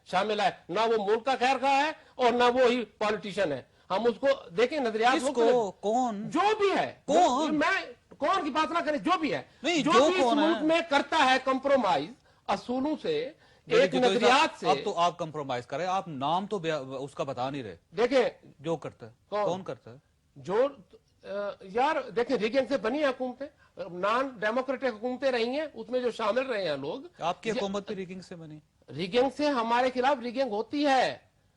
شامل ہے، نہ وہ ملک کا خیر خواہ ہے اور نہ وہ ہی پالیٹیشین ہے. ہم اس کو دیکھیں نظریات کون جو بھی ہے، میں کون کی بات نہ کریں، جو بھی ہے، جو بھی اس ملک میں کرتا ہے کمپرومائز اصولوں سے، ایک نظریات سے. اب تو آپ کمپرومائز کریں، آپ نام تو اس کا بتا نہیں رہے. دیکھیں جو کرتا ہے کون کرتا ہے؟ جو یار دیکھیں ریگنگ سے بنی حکومتیں، نان ڈیموکریٹک حکومتیں رہی ہیں، اس میں جو شامل رہے ہیں لوگ. آپ کی حکومت بھی ریگنگ سے بنی؟ ریگنگ سے ہمارے خلاف ریگنگ ہوتی ہے،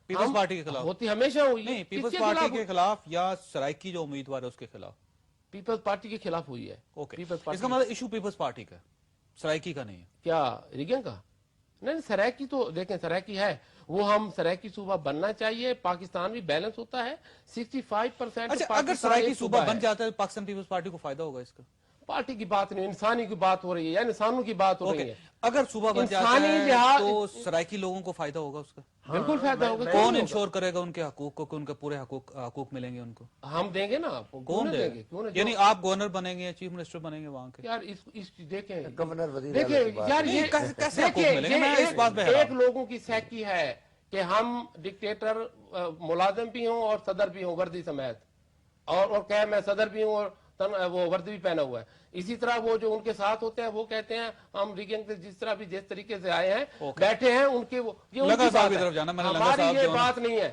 پیپلز پارٹی کے خلاف ہوتی ہمیشہ ہوئی. نہیں، پیپلز پارٹی کے خلاف یا سرائکی جو امیدوار ہے اس کے خلاف؟ پیپلز پارٹی کے خلاف ہوئی ہے. اس کا مطلب ایشو پیپلز پارٹی کا، سرائکی کا نہیں ہے کیا ریگنگ کا؟ نہیں، سرائکی تو دیکھیں سرائکی ہے، وہ ہم سرائکی صوبہ بننا چاہیے. پاکستان بھی بیلنس ہوتا ہے 65%. اچھا، اگر سرائکی صوبہ بن جاتا ہے پاکستان پیپلز پارٹی کو فائدہ ہوگا اس کا؟ پارٹی کی بات نہیں، انسانی کی بات ہو رہی ہے، یا انسانوں کی بات ہو رہی ہے. اگر صوبہ بن جاتا ہے تو سرائکی لوگوں کو فائدہ ہوگا اس کا؟ بالکل فائدہ ہوگا. کون انشور کرے گا ان کے حقوق کو کہ ان کے پورے حقوق ملیں گے ان کو؟ ہم دیں گے نا آپ کو. کون دیں گے؟ یعنی آپ گورنر بنیں گے یا چیف منسٹر بنیں گے وہاں کے؟ یار دیکھیں گورنر وزیر دیکھیں یار یہ کیسے حقوق ملیں گے؟ میں اس بات پہ ایک لوگوں کی سیکی ہے کہ ہم ڈکٹیٹر ملازم بھی ہوں اور صدر بھی ہوں وردی سمیت، اور کہ میں صدر بھی ہوں اور وہ وردی بھی پہنا ہوا ہے. اسی طرح وہ جو ان کے ساتھ ہوتے ہیں وہ کہتے ہیں ہم ریگنگ سے جس طرح بھی جس طریقے سے آئے ہیں بیٹھے ہیں ان کے، ہماری یہ بات نہیں ہے.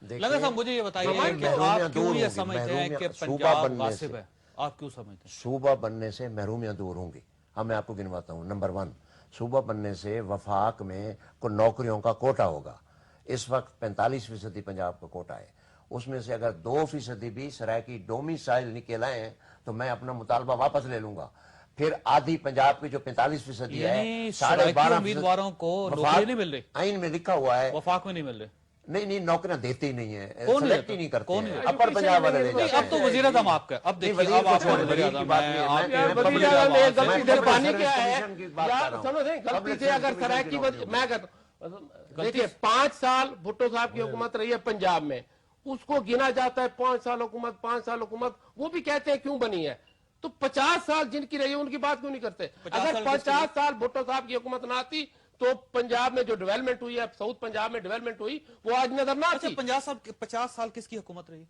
لنگر صاحب مجھے یہ بتائیے کہ آپ کیوں یہ سمجھتے ہیں کہ پنجاب غاصب ہے؟ آپ کیوں سمجھتے ہیں؟ صوبہ بننے سے محرومیاں دور ہوں گی. میں آپ کو گنواتا ہوں. نمبر 1، صوبہ بننے سے وفاق میں کوئی نوکریوں کا کوٹا ہوگا. اس وقت 45% پنجاب کا کوٹا ہے. اس میں سے اگر 2% بھی سرائکی ڈومیسائل نکل آئے ہیں تو میں اپنا مطالبہ واپس لے لوں گا. پھر آدھی پنجاب کی جو 45% ہے، 12.5% امیدواروں کو نوکری نہیں مل رہی. آئین میں لکھا ہوا ہے، وفاق میں نہیں مل رہے. نہیں نوکریاں دیتے ہی نہیں ہیں، کون سلیکٹ ہی نہیں کرتے ہیں. اپر پنجاب والے لے جاتے ہیں. اب تو وزیر اعظم آپ کا، اب دیکھیے اب آپ وزیر اعظم ہے. وزیر اعظم نے غلطی سے پانی کیا ہے یار، سنو دیں غلطی سے اگر سرائکی میں کہتا ہوں، دیکھیے 5 سال بھٹو صاحب کی حکومت رہی ہے پنجاب میں، اس کو گنا جاتا ہے 5 سال حکومت، 5 سال حکومت. وہ بھی کہتے ہیں کیوں بنی ہے. تو 50 سال جن کی رہی ہے ان کی بات کیوں نہیں کرتے؟ اگر 50 سال بھٹو صاحب کی حکومت نہ آتی تو پنجاب میں جو ڈیولپمنٹ ہوئی ہے، ساؤتھ پنجاب میں ڈیولپمنٹ ہوئی، وہ آج نظر نہ آتی. 50 سال کس کی حکومت رہی؟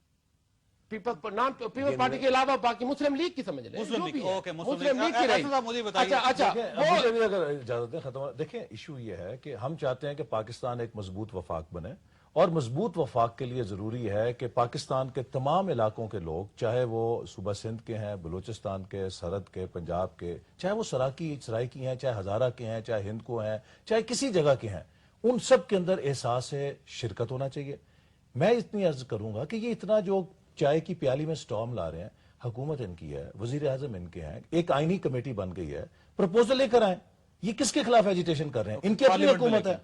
پیپلز پارٹی کے علاوہ باقی مسلم لیگ کی سمجھ لیں، مسلم لیگ کی رہی. مجھے بتائیے. اچھا مجھے بھی اگر اجازت دیں ختم. دیکھیں ایشو یہ ہے کہ ہم چاہتے ہیں کہ پاکستان ایک مضبوط وفاق بنے، اور مضبوط وفاق کے لیے ضروری ہے کہ پاکستان کے تمام علاقوں کے لوگ، چاہے وہ صوبہ سندھ کے ہیں، بلوچستان کے، سرحد کے، پنجاب کے، چاہے وہ سرائکی ہیں، چاہے ہزارہ کے ہیں، چاہے ہند کو ہیں، چاہے کسی جگہ کے ہیں، ان سب کے اندر احساس شرکت ہونا چاہیے. میں اتنی عرض کروں گا کہ یہ اتنا جو چائے کی پیالی میں سٹارم لا رہے ہیں، حکومت ان کی ہے، وزیر اعظم ان کے ہیں، ایک آئینی کمیٹی بن گئی ہے، پروپوزل لے کر آئیں. یہ کس کے خلاف ایجیٹیشن کر رہے ہیں؟ ان کی اپنی حکومت ہے،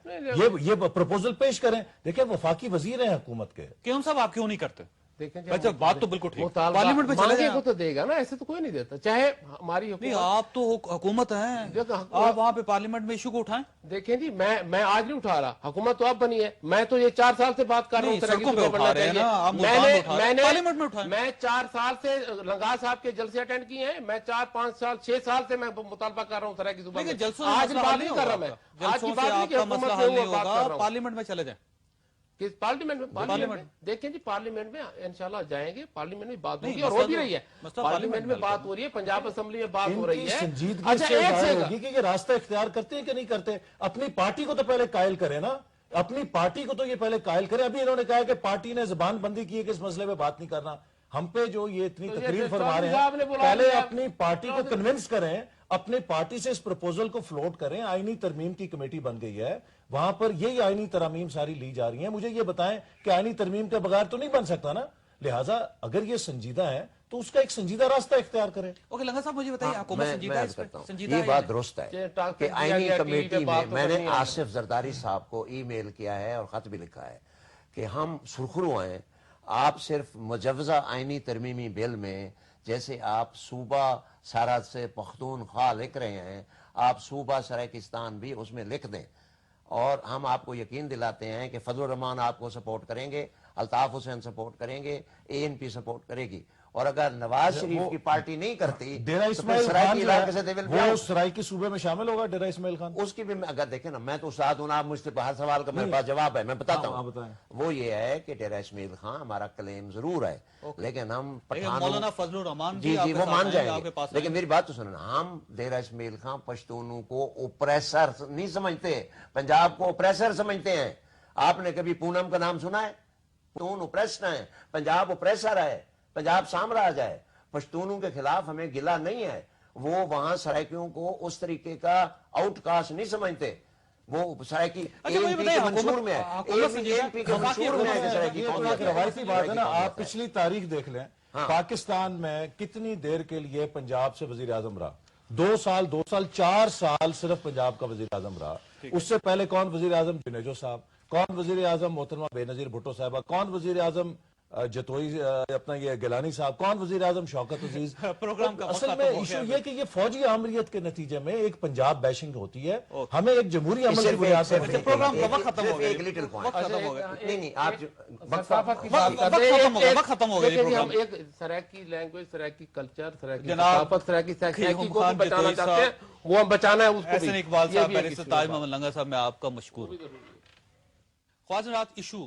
یہ پروپوزل پیش کریں. دیکھیں وفاقی وزیر ہیں حکومت کے. کیوں صاحب آپ کیوں نہیں کرتے؟ دیکھیں بات تو بالکل ٹھیک، پارلیمنٹ میں چلے کو تو دے گا نا، ایسے تو کوئی نہیں دیتا. چاہے ہماری نہیں، آپ تو حکومت ہیں، آپ وہاں پہ پارلیمنٹ میں ایشو کو اٹھائیں. دیکھیں جی میں آج نہیں اٹھا رہا، حکومت تو اب بنی ہے. میں تو یہ 4 سال سے بات کر رہا ہوں. میں 4 سال سے لنگار صاحب کے جلسے اٹینڈ کیے ہیں. میں 4-5 سال 6 سال سے میں مطالبہ کر رہا ہوں سرائکی صوبہ میں. آج بات نہیں کر رہا میں، آج کی بات نہیں کہ حکومت سے ہوں بات کر رہا ہوں. پارلیمنٹ میں چلے جائیں. پارلیمنٹ میں دیکھیں جی، پارلیمنٹ میں انشاءاللہ جائیں گے. پارلیمنٹ میں بات ہوگی اور ہو بھی رہی ہے. پارلیمنٹ میں بات ہو رہی ہے، پنجاب اسمبلی میں بات ہو رہی ہے. اچھا ایک سے ہوگی کہ یہ راستہ اختیار کرتے ہیں کہ نہیں کرتے. اپنی پارٹی کو تو پہلے قائل کریں نا، اپنی پارٹی کو تو یہ پہلے قائل کریں. ابھی انہوں نے کہا کہ پارٹی نے زبان بندی کی ہے کہ اس مسئلے پہ بات نہیں کرنا. ہم پہ جو یہ اتنی تقریر فرما رہے ہیں، پہلے اپنی پارٹی کو کنونس کریں، اپنے پارٹی سے اس پروپوزل کو فلوٹ کریں. آئینی ترمیم کی کمیٹی بن گئی ہے، وہاں پر یہی آئینی ترامیم ساری لی جا رہی ہیں. مجھے یہ بتائیں کہ آئینی ترمیم کے بغیر تو نہیں بن سکتا نا. لہٰذا اگر یہ سنجیدہ ہے تو اس کا ایک سنجیدہ راستہ اختیار کریں. اوکے لنگر صاحب مجھے بتائیے، حکومت سنجیدہ یہ بات درست ہے کہ آئینی کمیٹی میں نے آصف زرداری صاحب کو ای میل کیا ہے اور خط بھی لکھا ہے کہ ہم سرخرو ہیں. آپ صرف مجوزہ آئینی ترمیمی بل میں جیسے آپ صوبہ سرحد سے پختونخوا لکھ رہے ہیں، آپ صوبہ سرائکستان بھی اس میں لکھ دیں. اور ہم آپ کو یقین دلاتے ہیں کہ فضل الرحمان آپ کو سپورٹ کریں گے، الطاف حسین سپورٹ کریں گے، ANP سپورٹ کرے گی. اور اگر نواز شریف کی پارٹی نہیں کرتی ڈیرہ تو پھر اسماعیل سرائکی خان جو علاقے سے ہے they will be وہ out. سرائکی صوبے میں شامل ہوگا ڈیرہ اسماعیل خان؟ اس کی بھی اگر دیکھیں نا، میں تو استاد ہوں، آپ مجھ سے ہر سوال کا میرے پاس جواب ہے، میں بتاتا آپ ہوں. بتائیں. وہ یہ ہے کہ ڈیرہ اسماعیل خان ہمارا کلیم ضرور ہے، لیکن ہم پٹھانوں مولانا فضل الرحمان جی آپ جی کے وہ ساتھ مان ہیں، جائیں آپ کے گے، پاس لیکن میری بات تو سننا، ہم ڈیرہ اسماعیل خان پشتونوں کو اوپریسر نہیں سمجھتے، پنجاب کو اوپریسر سمجھتے ہیں. آپ نے کبھی پونم کا نام سنا ہے؟ پشتون اوپریسر ہیں، پنجاب اوپریسر ہے، پنجاب سامراج ہے. پشتونوں کے خلاف ہمیں گلہ نہیں ہے، وہ وہاں سرائکیوں کو اس طریقے کا آؤٹ کاسٹ نہیں سمجھتے. وہ سرائکی اچھا مجھے ANP بتائیں، کے منشور میں ہے، ANP کے منشور میں ہے کہ سرائکی یہ قوم تو ایک ہے. روایتی بات ہے نا. آپ پچھلی تاریخ دیکھ لیں، پاکستان میں کتنی دیر کے لیے پنجاب سے وزیر اعظم رہا؟ 2 سال 4 سال صرف پنجاب کا وزیر اعظم رہا. اس سے پہلے کون وزیر اعظم؟ جنیجو صاحب. کون وزیر اعظم؟ محترمہ بے نظیر بھٹو صاحبہ. کون وزیر اعظم؟ جتوئی اپنا یہ گیلانی صاحب. کون وزیر اعظم؟ شوکت عزیز. پروگرام کا اصل میں ایشو یہ کہ یہ فوجی آمریت کے نتیجے میں ایک پنجاب بیشنگ ہوتی ہے. ہمیں ایک جمہوری عمل کی بنیاد پر پروگرام کا وقت ختم ہو گیا، ایک لٹل پوائنٹ ختم ہو گیا. نہیں نہیں آپ ثقافت کی بات کرتے ہیں، ختم ہو گیا، وقت ختم ہو گیا. دیکھیں جی، ہم ایک سرائکی لینگویج، سرائکی کلچر، سرائکی جناب ثقافت، سرائکی سیکی کو خان بھی بچانا جتوئی چاہتے ہیں، وہ ہم بچانا ہے اس کو احسن بھی. اقبال یہ صاحب، بھی ایک بیرسٹر issue تاج ہے. محمد لنگر صاحب، میں آپ کا مشکور ہوں. خواتین، ایشو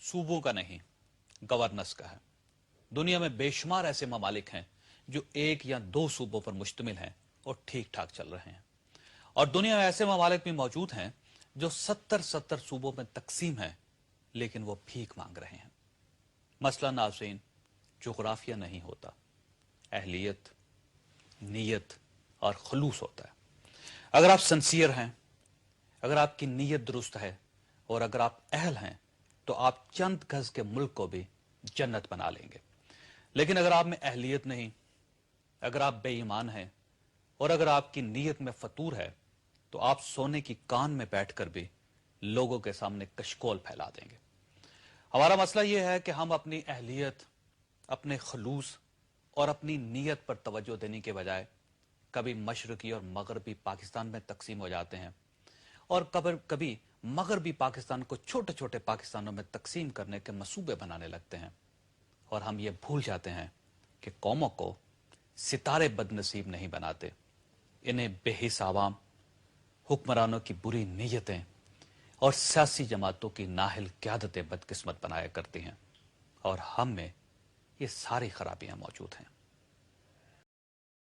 صوبوں کا نہیں، گورننس کا ہے. دنیا میں بے شمار ایسے ممالک ہیں جو 1 یا 2 صوبوں پر مشتمل ہیں اور ٹھیک ٹھاک چل رہے ہیں، اور دنیا میں ایسے ممالک بھی موجود ہیں جو 70 صوبوں میں تقسیم ہیں لیکن وہ بھیک مانگ رہے ہیں. مسئلہ ناظرین جغرافیہ نہیں ہوتا، اہلیت، نیت اور خلوص ہوتا ہے. اگر آپ سنسیئر ہیں، اگر آپ کی نیت درست ہے اور اگر آپ اہل ہیں تو آپ چند گز کے ملک کو بھی جنت بنا لیں گے. لیکن اگر آپ میں اہلیت نہیں، اگر آپ بے ایمان ہیں اور اگر آپ کی نیت میں فطور ہے تو آپ سونے کی کان میں بیٹھ کر بھی لوگوں کے سامنے کشکول پھیلا دیں گے. ہمارا مسئلہ یہ ہے کہ ہم اپنی اہلیت، اپنے خلوص اور اپنی نیت پر توجہ دینے کے بجائے کبھی مشرقی اور مغربی پاکستان میں تقسیم ہو جاتے ہیں اور کبھی مغربی پاکستان کو چھوٹے چھوٹے پاکستانوں میں تقسیم کرنے کے منصوبے بنانے لگتے ہیں. اور ہم یہ بھول جاتے ہیں کہ قوموں کو ستارے بد نصیب نہیں بناتے، انہیں بے حس عوام، حکمرانوں کی بری نیتیں اور سیاسی جماعتوں کی نااہل قیادتیں بدقسمت بنایا کرتی ہیں، اور ہم میں یہ ساری خرابیاں موجود ہیں.